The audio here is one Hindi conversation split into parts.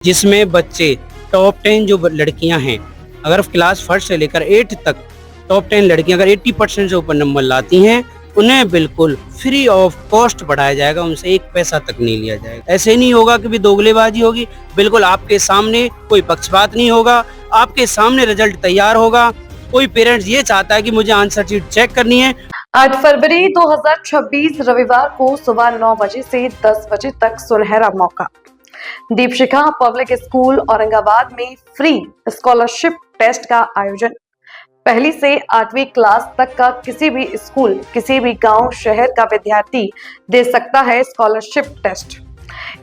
जिसमें बच्चे टॉप 10 जो लड़कियां हैं, अगर क्लास फर्स्ट से लेकर 8 तक टॉप 10 लड़कियां अगर 80% से ऊपर नंबर लाती हैं, उन्हें बिल्कुल फ्री ऑफ कॉस्ट पढ़ाया जाएगा, उनसे एक पैसा तक नहीं लिया जाएगा। ऐसे नहीं होगा कि भी दोगलेबाजी होगी, बिल्कुल आपके सामने कोई पक्षपात नहीं होगा, आपके सामने रिजल्ट तैयार होगा। कोई पेरेंट्स ये चाहता है कि मुझे आंसर शीट चेक करनी है। 8 फरवरी 2026 रविवार को सुबह 9 बजे से 10 बजे तक सुनहरा मौका। दीपशिखा पब्लिक स्कूल औरंगाबाद में फ्री स्कॉलरशिप टेस्ट का आयोजन। पहली से 8वीं क्लास तक का किसी भी स्कूल, किसी भी गांव, शहर का विद्यार्थी दे सकता है स्कॉलरशिप टेस्ट।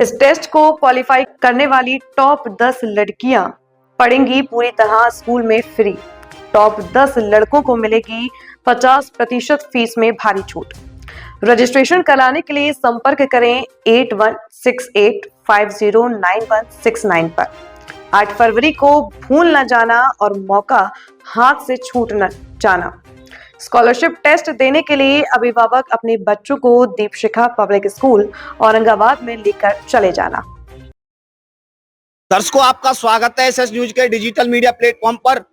इस टेस्ट को क्वालिफाई करने वाली टॉप 10 लड़कियां पढ़ेंगी पूरी तरह स्कूल में फ्री। टॉप 10 लड़कों को मिलेगी 50% फीस में भारी छूट। रजिस्ट्रेशन कराने के लिए संपर्क करें 8168509169 पर। 8 फरवरी को भूल न जाना और मौका हाथ से छूट न जाना। स्कॉलरशिप टेस्ट देने के लिए अभिभावक अपने बच्चों को दीपशिखा पब्लिक स्कूल औरंगाबाद में लेकर चले जाना। दर्शकों, आपका स्वागत है एसएस न्यूज के डिजिटल मीडिया प्लेटफॉर्म पर।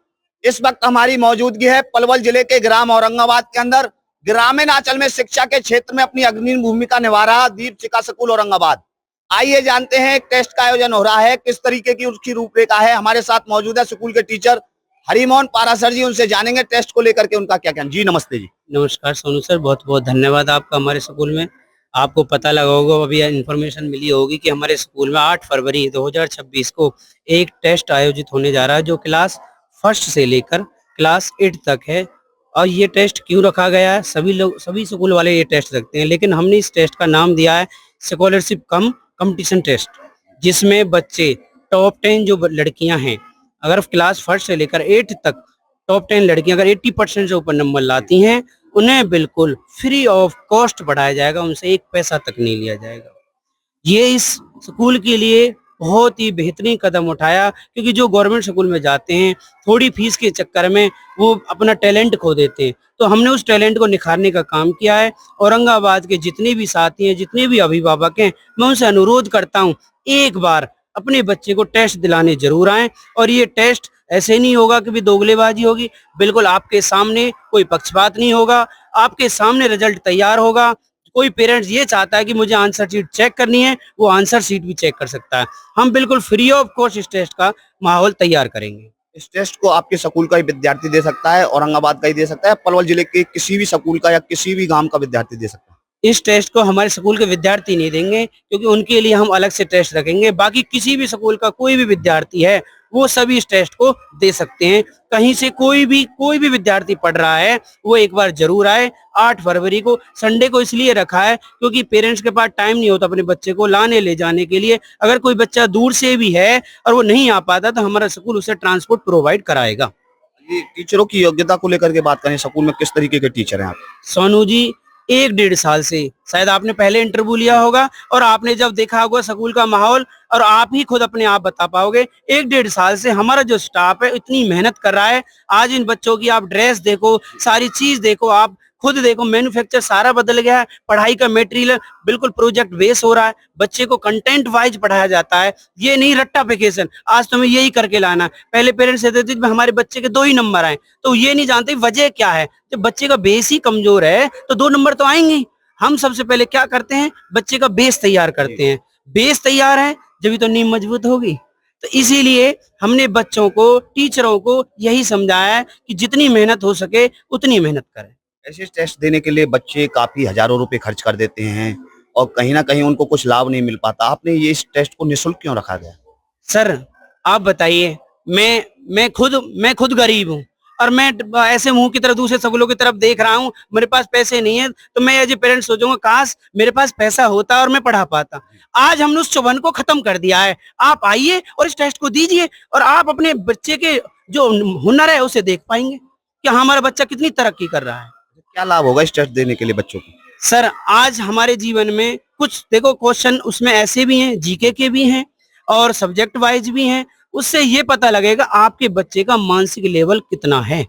इस वक्त हमारी मौजूदगी है पलवल जिले के ग्राम औरंगाबाद के अंदर। ग्रामीण अंचल में शिक्षा के क्षेत्र में अपनी अग्रणी भूमिका निभा रहा दीपशिखा स्कूल औरंगाबाद। आइए जानते हैं एक टेस्ट का आयोजन हो रहा है, किस तरीके की उसकी रूपरेखा है। हमारे साथ मौजूद है स्कूल के टीचर हरिमोहन पारा सर जी, उनसे जानेंगे टेस्ट को लेकर के उनका क्या कहना। जी नमस्ते जी। नमस्कार सोनू सर, बहुत बहुत धन्यवाद आपका हमारे स्कूल में। आपको पता लगा होगा, अभी इन्फॉर्मेशन मिली होगी कि हमारे स्कूल में 8 फरवरी 2026 को एक टेस्ट आयोजित होने जा रहा है जो क्लास फर्स्ट से लेकर क्लास 8 तक है। और ये टेस्ट क्यों रखा गया है, सभी स्कूल वाले ये टेस्ट रखते हैं, लेकिन हमने इस टेस्ट का नाम दिया है स्कॉलरशिप कम कंपटीशन टेस्ट, जिसमें बच्चे टॉप 10 जो लड़कियां हैं, अगर क्लास फर्स्ट से लेकर 8 तक टॉप 10 लड़कियां अगर 80% से ऊपर नंबर लाती हैं, उन्हें बिल्कुल फ्री ऑफ कॉस्ट पढ़ाया जाएगा, उनसे एक पैसा तक नहीं लिया जाएगा। ये इस स्कूल के लिए बहुत ही बेहतरीन कदम उठाया, क्योंकि जो गवर्नमेंट स्कूल में जाते हैं थोड़ी फीस के चक्कर में वो अपना टैलेंट खो देते हैं, तो हमने उस टैलेंट को निखारने का काम किया है। औरंगाबाद के जितने भी साथी हैं, जितने भी अभिभावक हैं, मैं उनसे अनुरोध करता हूँ एक बार अपने बच्चे को टेस्ट दिलाने जरूर आए। और ये टेस्ट ऐसे नहीं होगा कि भी दोगलेबाजी होगी, बिल्कुल आपके सामने कोई पक्षपात नहीं होगा, आपके सामने रिजल्ट तैयार होगा। कोई पेरेंट्स ये चाहता है कि मुझे आंसर शीट चेक करनी है, वो आंसर शीट भी चेक कर सकता है। हम बिल्कुल फ्री ऑफ कॉस्ट इस टेस्ट का माहौल तैयार करेंगे। इस टेस्ट को आपके स्कूल का ही विद्यार्थी दे सकता है, औरंगाबाद का ही दे सकता है, पलवल जिले के किसी भी स्कूल का या किसी भी गांव का विद्यार्थी दे सकता है। इस टेस्ट को हमारे स्कूल के विद्यार्थी नहीं देंगे, क्योंकि उनके लिए हम अलग से टेस्ट रखेंगे। बाकी किसी भी स्कूल का कोई भी विद्यार्थी है, वो सभी इस टेस्ट को दे सकते हैं। कहीं से कोई भी विद्यार्थी पढ़ रहा है, वो एक बार जरूर आए। 8 फरवरी को संडे को इसलिए रखा है क्योंकि पेरेंट्स के पास टाइम नहीं होता अपने बच्चे को लाने ले जाने के लिए। अगर कोई बच्चा दूर से भी है और वो नहीं आ पाता, तो हमारा स्कूल उसे ट्रांसपोर्ट प्रोवाइड कराएगा। ये टीचरों की योग्यता को लेकर के बात करें, स्कूल में किस तरीके के टीचर हैं आप? सोनू जी, 1-1.5 साल से, शायद आपने पहले इंटरव्यू लिया होगा और आपने जब देखा होगा स्कूल का माहौल, और आप ही खुद अपने आप बता पाओगे, 1-1.5 साल से हमारा जो स्टाफ है इतनी मेहनत कर रहा है। आज इन बच्चों की आप ड्रेस देखो, सारी चीज देखो, आप खुद देखो, मैन्युफैक्चर सारा बदल गया है। पढ़ाई का मटेरियल बिल्कुल प्रोजेक्ट बेस हो रहा है, बच्चे को कंटेंट वाइज पढ़ाया जाता है। ये नहीं रट्टाफिकेशन, आज तुम्हें यही करके लाना। पहले पेरेंट्स कहते थे हमारे बच्चे के 2 ही नंबर आए, तो ये नहीं जानते वजह क्या है। जब बच्चे का बेस ही कमजोर है तो 2 नंबर तो आएंगे। हम सबसे पहले क्या करते हैं, बच्चे का बेस तैयार करते हैं। बेस तैयार है जब तो नींव मजबूत होगी। तो इसीलिए हमने बच्चों को, टीचरों को यही समझाया है कि जितनी मेहनत हो सके उतनी मेहनत करें। ऐसे टेस्ट देने के लिए बच्चे काफी हजारों रुपए खर्च कर देते हैं और कहीं ना कहीं उनको कुछ लाभ नहीं मिल पाता। आपने ये इस टेस्ट को निःशुल्क क्यों रखा गया? सर आप बताइए, मैं खुद गरीब हूँ और मैं ऐसे मुंह की तरफ दूसरे स्कूलों की तरफ देख रहा हूँ, मेरे पास पैसे नहीं है, तो मैं एज ए पेरेंट सोचूंगा काश मेरे पास पैसा होता और मैं पढ़ा पाता। आज हमने उस चुभन को खत्म कर दिया है। आप आइए और इस टेस्ट को दीजिए, और आप अपने बच्चे के जो हुनर है उसे देख पाएंगे कि हमारा बच्चा कितनी तरक्की कर रहा है। क्या लाभ होगा इस टेस्ट देने के लिए बच्चों को? सर आज हमारे जीवन में कुछ देखो, क्वेश्चन उसमें ऐसे भी हैं, जीके के भी हैं और सब्जेक्ट वाइज भी हैं। उससे ये पता लगेगा आपके बच्चे का मानसिक लेवल कितना है।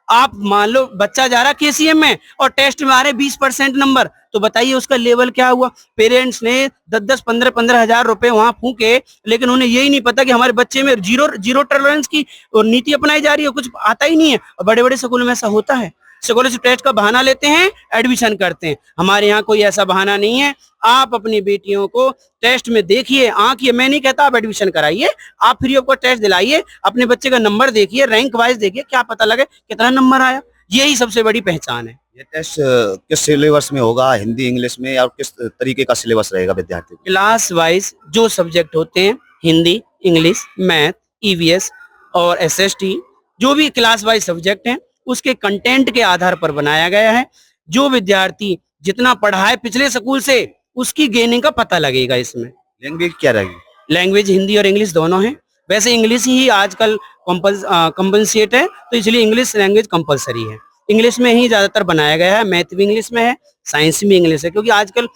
आप मान लो बच्चा जा रहा है केसीएम में और टेस्ट में आ रहे 20% नंबर, तो बताइए उसका लेवल क्या हुआ। पेरेंट्स ने 10-10, 15-15 हजार रुपए वहां फूके, लेकिन उन्हें यही नहीं पता कि हमारे बच्चे में जीरो टॉलरेंस की और नीति अपनाई जा रही है, कुछ आता ही नहीं है। और बड़े बड़े स्कूल में ऐसा होता है, स्कॉलरशिप टेस्ट का बहाना लेते हैं, एडमिशन करते हैं। हमारे यहाँ कोई ऐसा बहाना नहीं है। आप अपनी बेटियों को टेस्ट में देखिए, आंकिए। मैं नहीं कहता आप एडमिशन कराइए, आप फ्री ऑफ कॉस्ट टेस्ट दिलाइए, अपने बच्चे का नंबर देखिए, रैंक वाइज देखिए, क्या पता लगे कितना नंबर आया। यही सबसे बड़ी पहचान है। ये टेस्ट किस सिलेबस में होगा, हिंदी इंग्लिश में, और किस तरीके का सिलेबस रहेगा विद्यार्थी को? क्लास वाइज जो सब्जेक्ट होते हैं, हिंदी, इंग्लिश, मैथ, ईवीएस और एसएसटी, जो भी क्लास वाइज सब्जेक्ट हैं, उसके कंटेंट के आधार पर बनाया गया है। जो विद्यार्थी जितना पढ़ा है पिछले स्कूल से, उसकी गेनिंग का पता लगेगा इसमें। लैंग्वेज क्या रहेगी? लैंग्वेज हिंदी और इंग्लिश दोनों है। वैसे इंग्लिश ही आजकल कंपलसेट है, तो इसलिए इंग्लिश लैंग्वेज कंपलसरी है। इंग्लिश में ही ज्यादातर बनाया गया है, मैथ भी इंग्लिश में है, साइंस भी इंग्लिश है, क्योंकि आजकल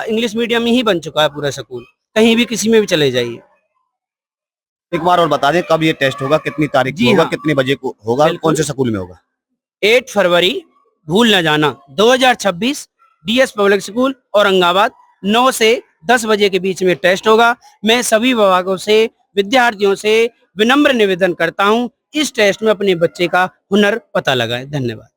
इंग्लिश मीडियम ही बन चुका है पूरा स्कूल। कहीं भी किसी में भी चले जाइए। एक बार और बता दें कब ये टेस्ट होगा, कितनी तारीख को जी होगा, हाँ। कितने बजे को होगा, बिल्कुल। कौन से स्कूल में होगा? 8 फरवरी, भूल न जाना, 2026, डीएस पब्लिक स्कूल औरंगाबाद, 9 से 10 बजे के बीच में टेस्ट होगा। मैं सभी विभागों से, विद्यार्थियों से विनम्र निवेदन करता हूं, इस टेस्ट में अपने बच्चे का हुनर पता लगाएं। धन्यवाद।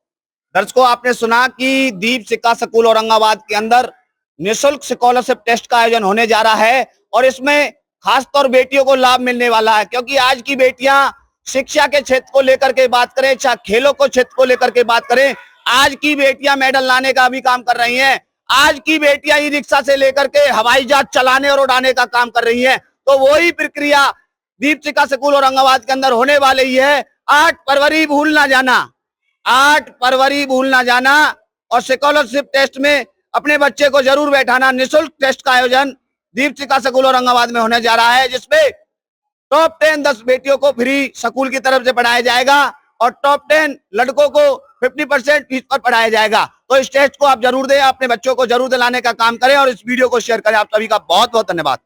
दर्शकों, आपने सुना कि दीप शिक्षा स्कूल औरंगाबाद के अंदर निःशुल्क स्कॉलरशिप टेस्ट का आयोजन होने जा रहा है, और इसमें खासतौर बेटियों को लाभ मिलने वाला है, क्योंकि आज की बेटियां शिक्षा के क्षेत्र को लेकर के बात करें, चाहे खेलों को क्षेत्र को लेकर के बात करें, आज की बेटियां मेडल लाने का भी काम कर रही हैं। आज की बेटियां ई रिक्शा से लेकर के हवाई जहाज चलाने और उड़ाने का काम कर रही हैं। तो वही प्रक्रिया दीप शिक्षा स्कूल औरंगाबाद के अंदर होने वाली है। 8 फरवरी भूल ना जाना, 8 फरवरी भूल ना जाना, और स्कॉलरशिप टेस्ट में अपने बच्चे को जरूर बैठाना। निःशुल्क टेस्ट का आयोजन दीप शिक्षा स्कूल औरंगाबाद में होने जा रहा है, जिसमें टॉप 10 बेटियों को फ्री स्कूल की तरफ से पढ़ाया जाएगा, और टॉप 10 लड़कों को 50% फीस पर पढ़ाया जाएगा। तो इस टेस्ट को आप जरूर दें, अपने बच्चों को जरूर दिलाने का काम करें, और इस वीडियो को शेयर करें। आप सभी का बहुत बहुत धन्यवाद।